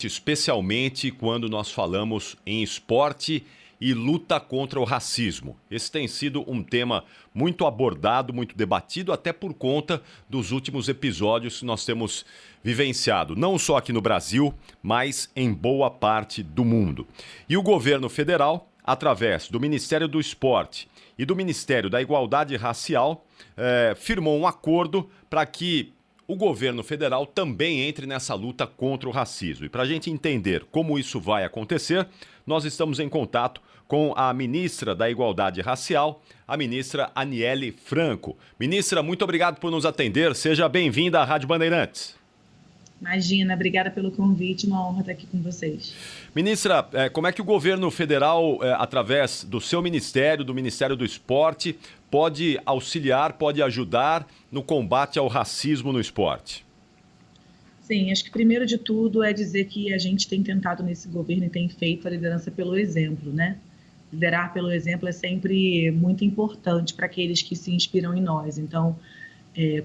especialmente quando nós falamos em esporte e luta contra o racismo. Esse tem sido um tema muito abordado, muito debatido, até por conta dos últimos episódios que nós temos vivenciado, não só aqui no Brasil, mas em boa parte do mundo. E o governo federal, através do Ministério do Esporte e do Ministério da Igualdade Racial, firmou um acordo para que o governo federal também entre nessa luta contra o racismo. E para a gente entender como isso vai acontecer, nós estamos em contato com a ministra da Igualdade Racial, a ministra Aniele Franco. Ministra, muito obrigado por nos atender. Seja bem-vinda à Rádio Bandeirantes. Imagina, obrigada pelo convite, uma honra estar aqui com vocês. Ministra, como é que o governo federal, através do seu ministério, do Ministério do Esporte, pode auxiliar, pode ajudar no combate ao racismo no esporte? Sim, acho que primeiro de tudo é dizer que a gente tem tentado nesse governo e tem feito a liderança pelo exemplo, né? Liderar pelo exemplo é sempre muito importante para aqueles que se inspiram em nós. Então,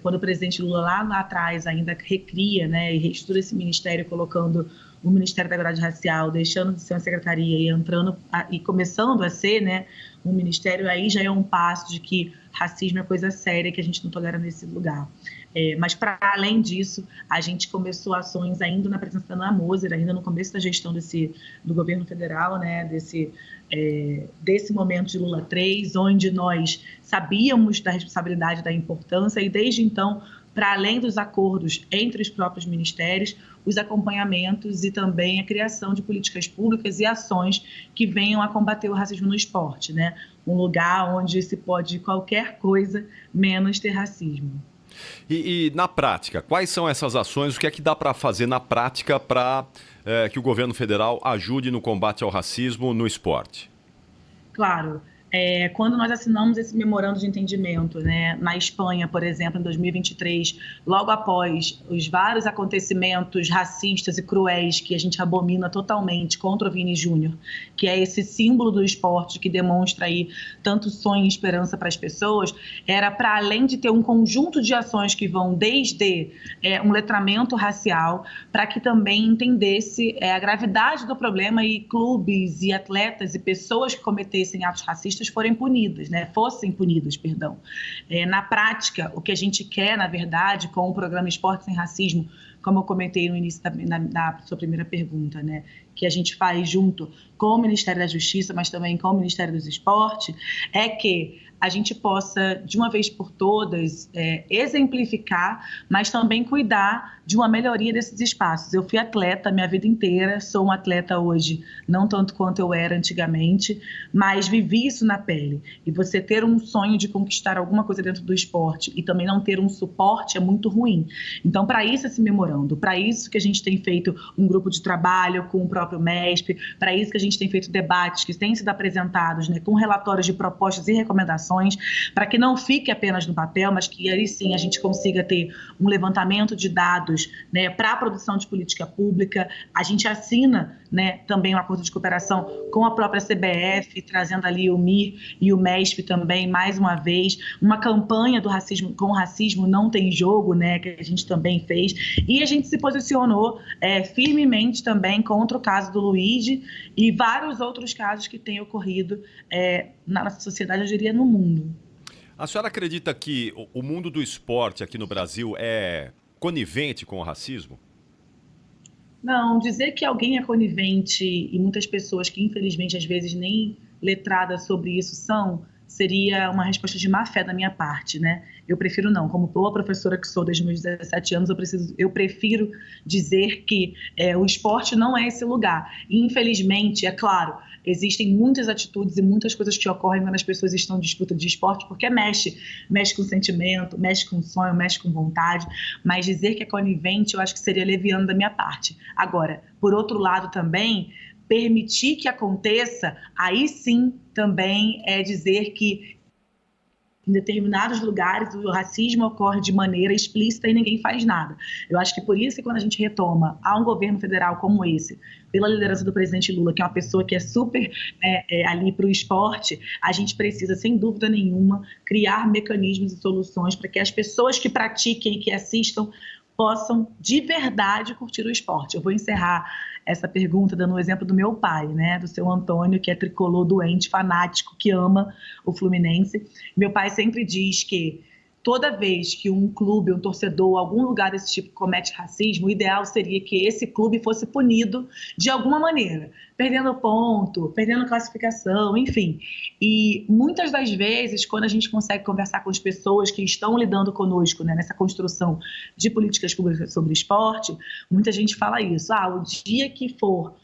quando o presidente Lula lá atrás ainda recria, né, e reestrutura esse ministério, colocando o Ministério da Igualdade Racial, deixando de ser uma secretaria e e começando a ser, né, um ministério, aí já é um passo de que racismo é coisa séria, que a gente não tolera nesse lugar. Mas, para além disso, a gente começou ações ainda na presença da Ana Moser, ainda no começo da gestão do governo federal, né, desse momento de Lula 3, onde nós sabíamos da responsabilidade, da importância, e desde então, para além dos acordos entre os próprios ministérios, os acompanhamentos e também a criação de políticas públicas e ações que venham a combater o racismo no esporte, né? Um lugar onde se pode qualquer coisa menos ter racismo. E na prática, quais são essas ações? O que é que dá para fazer na prática para que o governo federal ajude no combate ao racismo no esporte? Claro. Quando nós assinamos esse memorando de entendimento, né, na Espanha, por exemplo, em 2023, logo após os vários acontecimentos racistas e cruéis que a gente abomina totalmente contra o Vini Júnior, que é esse símbolo do esporte que demonstra aí tanto sonho e esperança para as pessoas, era para além de ter um conjunto de ações que vão desde um letramento racial, para que também entendesse a gravidade do problema e clubes e atletas e pessoas que cometessem atos racistas fossem punidas. Na prática, o que a gente quer, na verdade, com o programa Esporte Sem Racismo, como eu comentei no início da sua primeira pergunta, né, que a gente faz junto com o Ministério da Justiça, mas também com o Ministério dos Esportes, é que a gente possa, de uma vez por todas, exemplificar, mas também cuidar de uma melhoria desses espaços. Eu fui atleta minha vida inteira, sou um atleta hoje, não tanto quanto eu era antigamente, mas vivi isso na pele. E você ter um sonho de conquistar alguma coisa dentro do esporte e também não ter um suporte é muito ruim. Então, para isso esse memorando, para isso que a gente tem feito um grupo de trabalho com o próprio MESP, para isso que a gente tem feito debates que têm sido apresentados, né, com relatórios de propostas e recomendações, para que não fique apenas no papel, mas que aí sim a gente consiga ter um levantamento de dados, né, para a produção de política pública. A gente assina, né, também um acordo de cooperação com a própria CBF, trazendo ali o MIR e o MESP também, mais uma vez, uma campanha do racismo, com o racismo não tem jogo, né, que a gente também fez, e a gente se posicionou firmemente também contra o caso do Luigi e vários outros casos que têm ocorrido na nossa sociedade, eu diria, no mundo. A senhora acredita que o mundo do esporte aqui no Brasil é conivente com o racismo? Não, dizer que alguém é conivente, e muitas pessoas que infelizmente às vezes nem letradas sobre isso seria uma resposta de má fé da minha parte, né? Eu prefiro não, como boa professora que sou desde meus 17 anos, eu prefiro dizer que o esporte não é esse lugar. E, infelizmente, é claro, existem muitas atitudes e muitas coisas que ocorrem quando as pessoas estão em disputa de esporte, porque mexe com sentimento, mexe com sonho, mexe com vontade, mas dizer que é conivente eu acho que seria leviano da minha parte. Agora, por outro lado também, permitir que aconteça, aí sim também é dizer que em determinados lugares o racismo ocorre de maneira explícita e ninguém faz nada. Eu acho que por isso que quando a gente retoma a um governo federal como esse, pela liderança do presidente Lula, que é uma pessoa que é super ali para o esporte, a gente precisa, sem dúvida nenhuma, criar mecanismos e soluções para que as pessoas que pratiquem e que assistam possam de verdade curtir o esporte. Eu vou encerrar essa pergunta dando um exemplo do meu pai, né, do seu Antônio, que é tricolor doente, fanático, que ama o Fluminense. Meu pai sempre diz que toda vez que um clube, um torcedor, algum lugar desse tipo comete racismo, o ideal seria que esse clube fosse punido de alguma maneira, perdendo ponto, perdendo classificação, enfim. E muitas das vezes, quando a gente consegue conversar com as pessoas que estão lidando conosco, né, nessa construção de políticas públicas sobre esporte, muita gente fala isso. O dia que for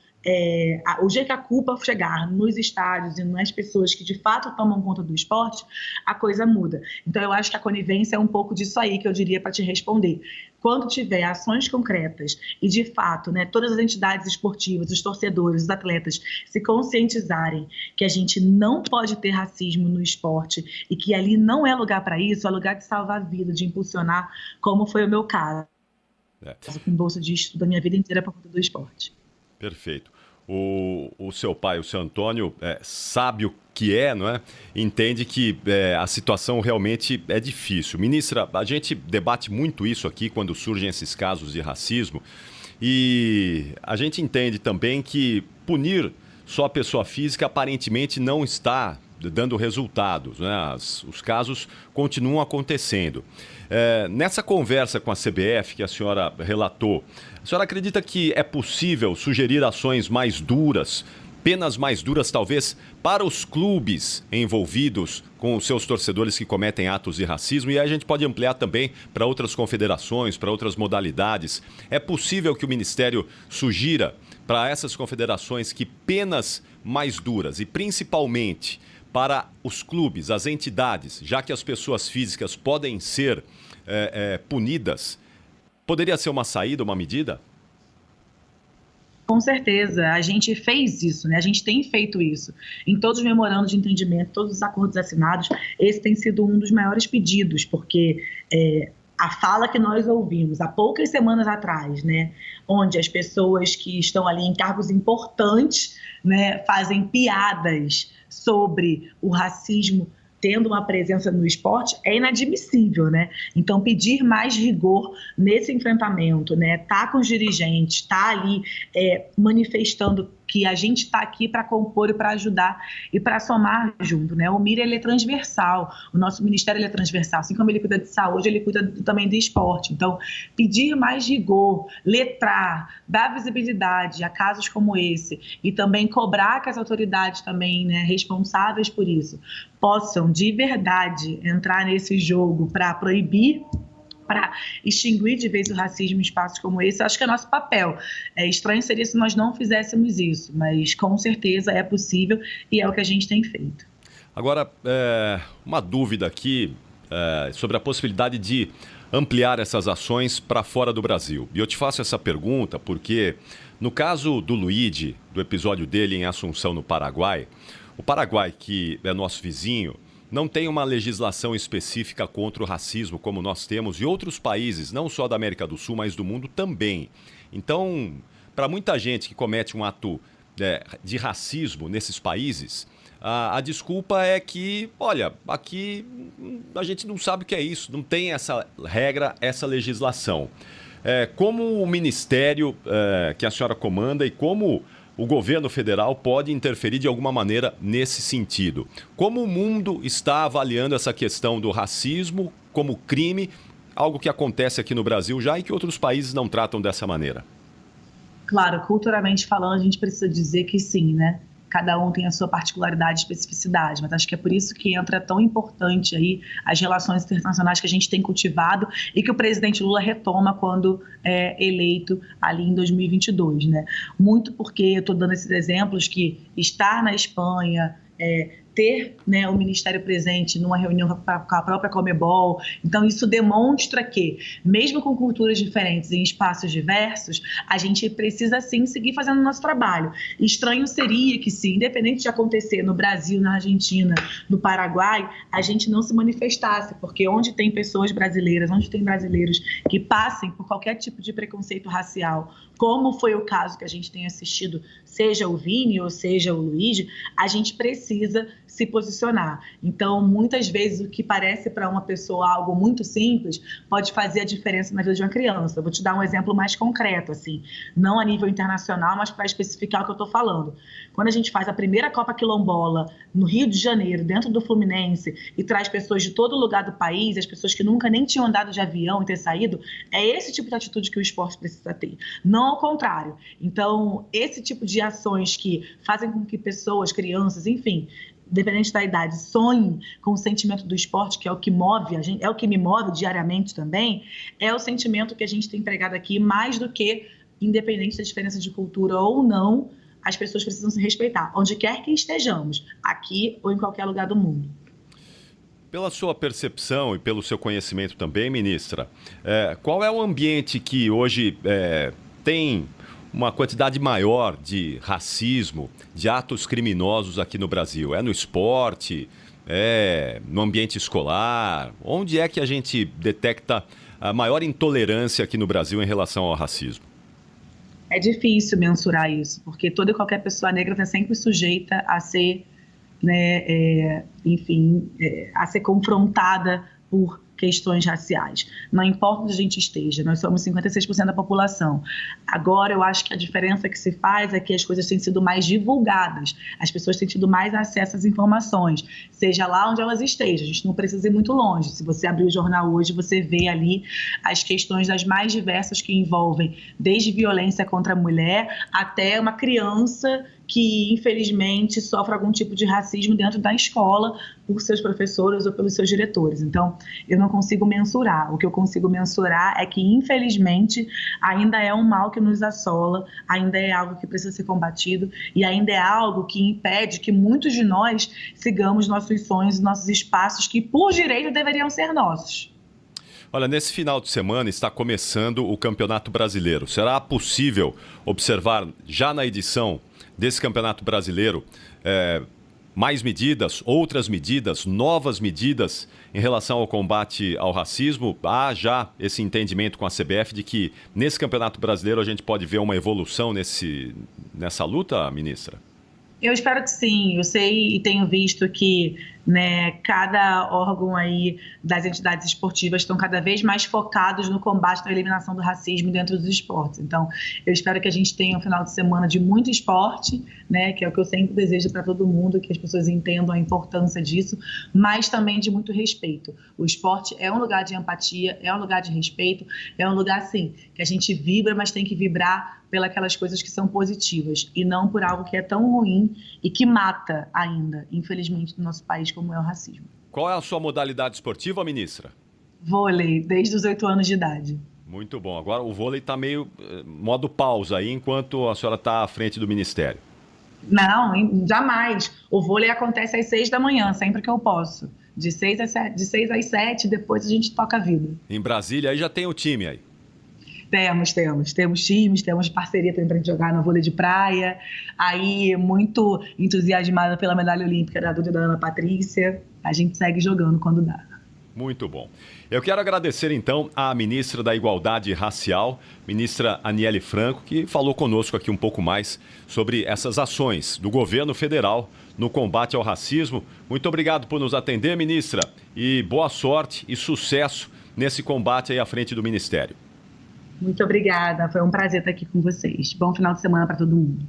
o dia que a culpa chegar nos estádios e nas pessoas que de fato tomam conta do esporte, a coisa muda. Então eu acho que a conivência é um pouco disso aí que eu diria para te responder. Quando tiver ações concretas e de fato, né, todas as entidades esportivas, os torcedores, os atletas se conscientizarem que a gente não pode ter racismo no esporte e que ali não é lugar para isso, é lugar de salvar a vida, de impulsionar, como foi o meu caso, com bolsa de estudo da minha vida inteira por conta do esporte. Perfeito. O seu pai, o seu Antônio, sabe o que é, não é? Entende que a situação realmente é difícil. Ministra, a gente debate muito isso aqui quando surgem esses casos de racismo e a gente entende também que punir só a pessoa física aparentemente não está dando resultados, né? Os casos continuam acontecendo. Nessa conversa com a CBF que a senhora relatou, a senhora acredita que é possível sugerir ações mais duras, penas mais duras talvez, para os clubes envolvidos com os seus torcedores que cometem atos de racismo? E aí a gente pode ampliar também para outras confederações, para outras modalidades. É possível que o Ministério sugira para essas confederações que penas mais duras e principalmente para os clubes, as entidades, já que as pessoas físicas podem ser punidas, poderia ser uma saída, uma medida? Com certeza, a gente fez isso, né? A gente tem feito isso. Em todos os memorandos de entendimento, todos os acordos assinados, esse tem sido um dos maiores pedidos, porque a fala que nós ouvimos há poucas semanas atrás, né, onde as pessoas que estão ali em cargos importantes, né, fazem piadas sobre o racismo tendo uma presença no esporte, é inadmissível, né? Então, pedir mais rigor nesse enfrentamento, né? Tá com os dirigentes, tá ali manifestando que a gente está aqui para compor e para ajudar e para somar junto, né? O MIR, ele é transversal, o nosso ministério ele é transversal, assim como ele cuida de saúde, ele cuida também de esporte. Então, pedir mais rigor, letrar, dar visibilidade a casos como esse e também cobrar que as autoridades também, né, responsáveis por isso, possam de verdade entrar nesse jogo para proibir, para extinguir de vez o racismo em espaços como esse. Acho que é nosso papel. Estranho seria se nós não fizéssemos isso, mas com certeza é possível e é o que a gente tem feito. Agora, uma dúvida aqui sobre a possibilidade de ampliar essas ações para fora do Brasil. E eu te faço essa pergunta porque, no caso do Luigi, do episódio dele em Assunção, no Paraguai, o Paraguai, que é nosso vizinho, não tem uma legislação específica contra o racismo como nós temos e outros países, não só da América do Sul, mas do mundo também. Então, para muita gente que comete um ato de racismo nesses países, a desculpa é que, olha, aqui a gente não sabe o que é isso, não tem essa regra, essa legislação. Como o ministério que a senhora comanda e como o governo federal pode interferir de alguma maneira nesse sentido? Como o mundo está avaliando essa questão do racismo como crime, algo que acontece aqui no Brasil já e que outros países não tratam dessa maneira? Claro, culturalmente falando, a gente precisa dizer que sim, né? Cada um tem a sua particularidade e especificidade, mas acho que é por isso que entra tão importante aí as relações internacionais que a gente tem cultivado e que o presidente Lula retoma quando é eleito ali em 2022, né? Muito porque eu estou dando esses exemplos que estar na Espanha, ter, né, o Ministério presente numa reunião com a própria Conmebol. Então, isso demonstra que, mesmo com culturas diferentes em espaços diversos, a gente precisa, sim, seguir fazendo o nosso trabalho. Estranho seria que, se, independente de acontecer no Brasil, na Argentina, no Paraguai, a gente não se manifestasse, porque onde tem pessoas brasileiras, onde tem brasileiros que passem por qualquer tipo de preconceito racial, como foi o caso que a gente tem assistido, seja o Vini ou seja o Luigi, a gente precisa se posicionar. Então, muitas vezes, o que parece para uma pessoa algo muito simples pode fazer a diferença na vida de uma criança. Eu vou te dar um exemplo mais concreto, assim, não a nível internacional, mas para especificar o que eu estou falando. Quando a gente faz a primeira Copa Quilombola no Rio de Janeiro, dentro do Fluminense, e traz pessoas de todo lugar do país, as pessoas que nunca nem tinham andado de avião e ter saído, é esse tipo de atitude que o esporte precisa ter, não ao contrário. Então, esse tipo de ações que fazem com que pessoas, crianças, enfim, independente da idade, sonhem com o sentimento do esporte, que é o que move a gente, é o que me move diariamente também, é o sentimento que a gente tem empregado aqui, mais do que, independente da diferença de cultura ou não, as pessoas precisam se respeitar, onde quer que estejamos, aqui ou em qualquer lugar do mundo. Pela sua percepção e pelo seu conhecimento também, ministra, qual é o ambiente que hoje tem uma quantidade maior de racismo, de atos criminosos aqui no Brasil? É no esporte? É no ambiente escolar? Onde é que a gente detecta a maior intolerância aqui no Brasil em relação ao racismo? É difícil mensurar isso, porque toda e qualquer pessoa negra está sempre sujeita a ser, né, a ser confrontada por questões raciais. Não importa onde a gente esteja, nós somos 56% da população. Agora, eu acho que a diferença que se faz é que as coisas têm sido mais divulgadas, as pessoas têm tido mais acesso às informações, seja lá onde elas estejam, a gente não precisa ir muito longe. Se você abrir o jornal hoje, você vê ali as questões das mais diversas que envolvem desde violência contra a mulher até uma criança que, infelizmente, sofre algum tipo de racismo dentro da escola por seus professores ou pelos seus diretores. Então, eu não consigo mensurar. O que eu consigo mensurar é que, infelizmente, ainda é um mal que nos assola, ainda é algo que precisa ser combatido e ainda é algo que impede que muitos de nós sigamos nossos sonhos e nossos espaços que, por direito, deveriam ser nossos. Olha, nesse final de semana está começando o Campeonato Brasileiro. Será possível observar já na edição desse Campeonato Brasileiro mais medidas, outras medidas, novas medidas em relação ao combate ao racismo? Há já esse entendimento com a CBF de que nesse Campeonato Brasileiro a gente pode ver uma evolução nessa luta, ministra? Eu espero que sim. Eu sei e tenho visto que, né, cada órgão aí das entidades esportivas estão cada vez mais focados no combate à eliminação do racismo dentro dos esportes. Então, eu espero que a gente tenha um final de semana de muito esporte, né, que é o que eu sempre desejo para todo mundo, que as pessoas entendam a importância disso, mas também de muito respeito. O esporte é um lugar de empatia, é um lugar de respeito, é um lugar, sim, que a gente vibra, mas tem que vibrar pelas coisas que são positivas e não por algo que é tão ruim e que mata ainda, infelizmente, no nosso país, como é o racismo. Qual é a sua modalidade esportiva, ministra? Vôlei, desde os 8 anos de idade. Muito bom. Agora o vôlei está meio modo pausa aí, enquanto a senhora está à frente do ministério. Não, jamais. O vôlei acontece às 6 da manhã, sempre que eu posso. De 6 às 7, depois a gente toca a vida. Em Brasília, aí já tem o time aí. Temos times, temos parceria também para a gente jogar no vôlei de praia. Aí, muito entusiasmada pela medalha olímpica da Duda e da Ana Patrícia. A gente segue jogando quando dá. Muito bom. Eu quero agradecer, então, à ministra da Igualdade Racial, ministra Aniele Franco, que falou conosco aqui um pouco mais sobre essas ações do governo federal no combate ao racismo. Muito obrigado por nos atender, ministra, e boa sorte e sucesso nesse combate aí à frente do Ministério. Muito obrigada, foi um prazer estar aqui com vocês. Bom final de semana para todo mundo.